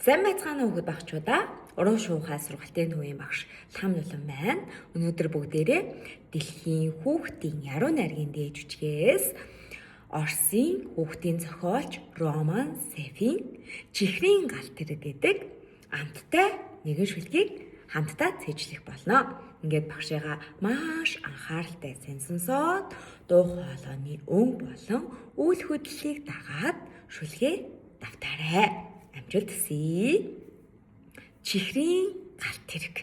Сайн байцгаана уу багчуудаа. Уруу шуухай сургалтын төвийн багш Лхам Нулан байна. Өнөөдөр бүгдээрээ дэлхийн хүүхдийн яруу найргийн дээд жүжигээс Оросын хүүхдийн зохиолч Роман Сефийн Чихрийн галт тэрэг гэдэг амттай нэгэн шүлгийг хамтдаа цээжлэх болно. Ингээд багшигаа маш анхааралтай сонсоод дуу хоолойны өнгө болон үйл хөдлөлийг дагаад шүлгээ давтаарай. Амжилт хүсье. Чихрийн галт тэрэг.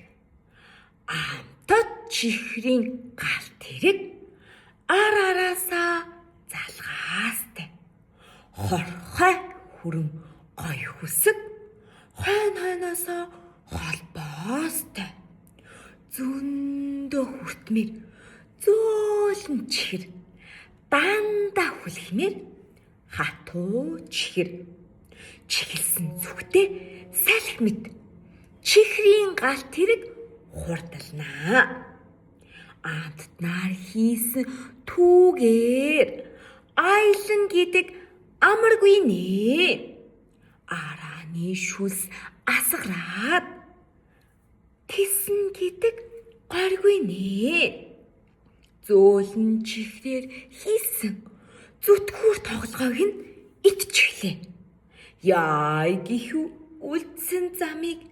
Амтад чихрийн галт тэрэг араасаа залгаастай. Хорхой хүрэн гой хүсэг хойноосоо холбоостой. Зөндөө хүртмэр зөөлөн чихэр дандаа хүлхмэр хатуу чихэр. Чихэлсэн зүгтээ салхи мэд чихрийн галт тэрэг хурдалнаа. Амтнаар хийсэн түүгээр айлан гэдэг амаргүй нэ. Арааны шүлс асгараад тэсэн гэдэг горгүй нэ. Зөөлөн чихрээр хийсэн зүтгүүр тоглоог нь идчихлээ. Яа гихүү үлдсэн замыг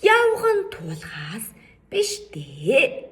явган туулахаас биш дээ.